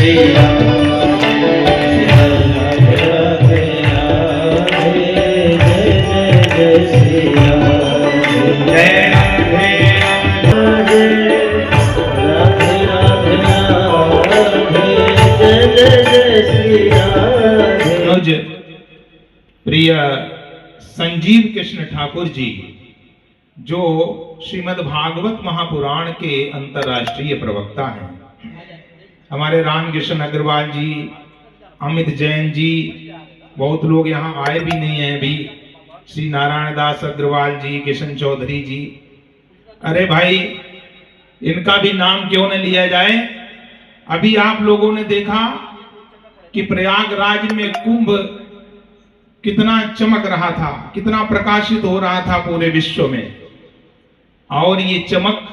प्रिय संजीव कृष्ण ठाकुर जी, जो श्रीमद् भागवत महापुराण के अंतर्राष्ट्रीय प्रवक्ता हैं, हमारे रामकिशन अग्रवाल जी, अमित जैन जी, बहुत लोग यहाँ आए भी नहीं हैं अभी, श्री नारायण दास अग्रवाल जी, किशन चौधरी जी। अरे भाई, इनका भी नाम क्यों न लिया जाए। अभी आप लोगों ने देखा कि प्रयागराज में कुंभ कितना चमक रहा था, कितना प्रकाशित हो रहा था पूरे विश्व में। और ये चमक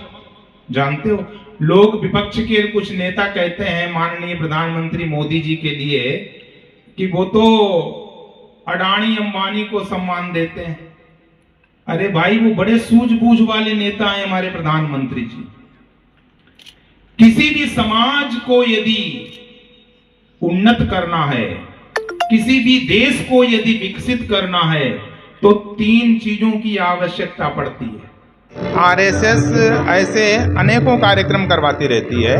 जानते हो, लोग विपक्ष के कुछ नेता कहते हैं माननीय प्रधानमंत्री मोदी जी के लिए कि वो तो अडानी अंबानी को सम्मान देते हैं। अरे भाई, वो बड़े सूझबूझ वाले नेता हैं हमारे प्रधानमंत्री जी। किसी भी समाज को यदि उन्नत करना है, किसी भी देश को यदि विकसित करना है, तो 3 चीजों की आवश्यकता पड़ती है। आरएसएस ऐसे अनेकों कार्यक्रम करवाती रहती है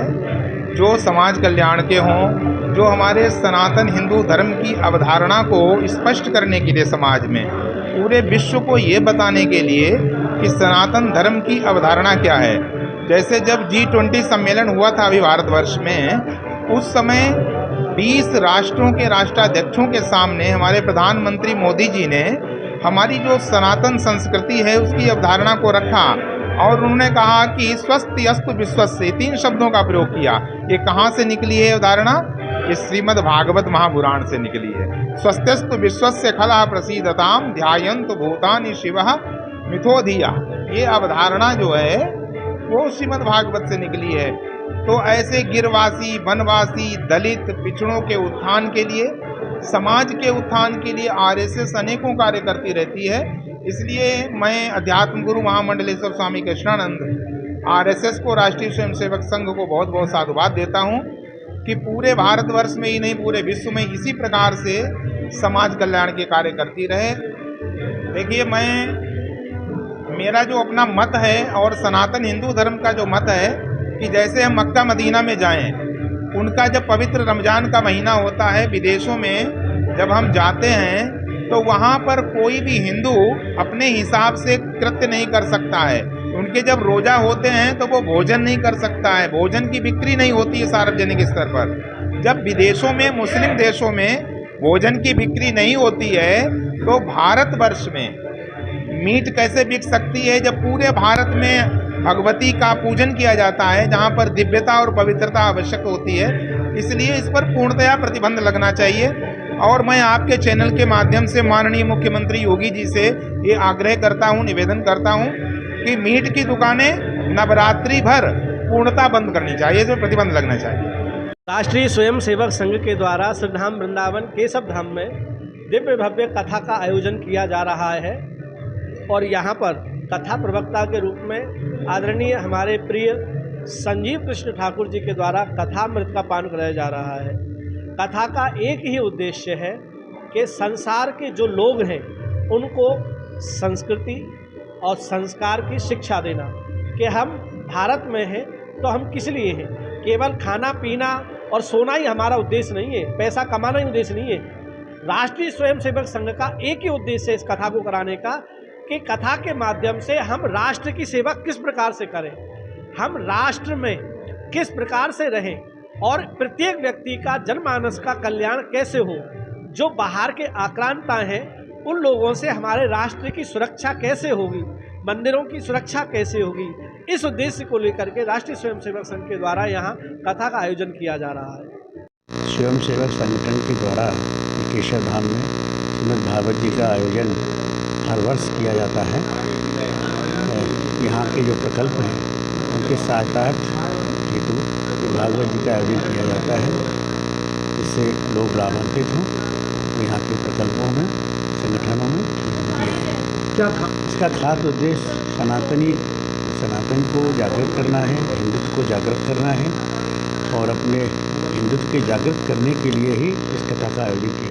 जो समाज कल्याण के हों, जो हमारे सनातन हिंदू धर्म की अवधारणा को स्पष्ट करने के लिए, समाज में पूरे विश्व को ये बताने के लिए कि सनातन धर्म की अवधारणा क्या है। जैसे जब G20 सम्मेलन हुआ था अभी भारतवर्ष में, उस समय 20 राष्ट्रों के राष्ट्राध्यक्षों के सामने हमारे प्रधानमंत्री मोदी जी ने हमारी जो सनातन संस्कृति है उसकी अवधारणा को रखा और उन्होंने कहा कि स्वस्ति अस्तु विश्वस्य, 3 शब्दों का प्रयोग किया। ये कहाँ से निकली है अवधारणा? ये श्रीमद् भागवत महापुराण से निकली है। स्वस्त्यस्तु विश्वस्य खला प्रसीदताम ध्यायन्तु भूतानि शिवः मिथो धिया। ये अवधारणा जो है वो श्रीमद् भागवत से निकली है। तो ऐसे गिरवासी, वनवासी, दलित, पिछड़ों के उत्थान के लिए, समाज के उत्थान के लिए आरएसएस अनेकों कार्य करती रहती है। इसलिए मैं अध्यात्म गुरु महामंडलेश्वर स्वामी कृष्णानंद आरएसएस को, राष्ट्रीय स्वयंसेवक संघ को बहुत बहुत साधुवाद देता हूँ कि पूरे भारतवर्ष में ही नहीं, पूरे विश्व में इसी प्रकार से समाज कल्याण के कार्य करती रहे। देखिए, मेरा जो अपना मत है और सनातन हिंदू धर्म का जो मत है कि जैसे हम मक्का मदीना में जाएं, उनका जब पवित्र रमजान का महीना होता है, विदेशों में जब हम जाते हैं तो वहाँ पर कोई भी हिंदू अपने हिसाब से कृत्य नहीं कर सकता है। उनके जब रोजा होते हैं तो वो भोजन नहीं कर सकता है, भोजन की बिक्री नहीं होती है सार्वजनिक स्तर पर। जब विदेशों में, मुस्लिम देशों में भोजन की बिक्री नहीं होती है, तो भारतवर्ष में मीट कैसे बिक सकती है जब पूरे भारत में भगवती का पूजन किया जाता है, जहाँ पर दिव्यता और पवित्रता आवश्यक होती है। इसलिए इस पर पूर्णतया प्रतिबंध लगना चाहिए। और मैं आपके चैनल के माध्यम से माननीय मुख्यमंत्री योगी जी से ये आग्रह करता हूँ, निवेदन करता हूँ कि मीट की दुकानें नवरात्रि भर पूर्णतः बंद करनी चाहिए, इसमें प्रतिबंध लगना चाहिए। राष्ट्रीय स्वयंसेवक संघ के द्वारा श्रीधाम वृंदावन केशव धाम में दिव्य भव्य कथा का आयोजन किया जा रहा है और यहाँ पर कथा प्रवक्ता के रूप में आदरणीय हमारे प्रिय संजीव कृष्ण ठाकुर जी के द्वारा कथामृत का पान कराया जा रहा है। कथा का एक ही उद्देश्य है कि संसार के जो लोग हैं उनको संस्कृति और संस्कार की शिक्षा देना कि हम भारत में हैं तो हम किस लिए हैं। केवल खाना पीना और सोना ही हमारा उद्देश्य नहीं है, पैसा कमाना ही उद्देश्य नहीं है। राष्ट्रीय स्वयंसेवक संघ का एक ही उद्देश्य है इस कथा को कराने का कि कथा के माध्यम से हम राष्ट्र की सेवा किस प्रकार से करें, हम राष्ट्र में किस प्रकार से रहें और प्रत्येक व्यक्ति का जनमानस का कल्याण कैसे हो। जो बाहर के आक्रांता हैं उन लोगों से हमारे राष्ट्र की सुरक्षा कैसे होगी, मंदिरों की सुरक्षा कैसे होगी, इस उद्देश्य को लेकर के राष्ट्रीय स्वयंसेवक संघ के द्वारा यहाँ कथा का आयोजन किया जा रहा है। स्वयंसेवक संगठन के द्वारा केशव धाम में श्रीमद् भागवत जी का आयोजन हर वर्ष किया जाता है। यहाँ के जो प्रकल्प हैं उनके सार्थक हेतु भागवत जी का आयोजन किया जाता है, जिससे लोग लाभान्वित हों। तो यहाँ के प्रकल्पों में, संगठनों में क्या था इसका खास उद्देश्य सनातन को जागृत करना है, हिंदुत्व को जागृत करना है और अपने हिंदुत्व के जागृत करने के लिए ही इस कथा का आयोजन किया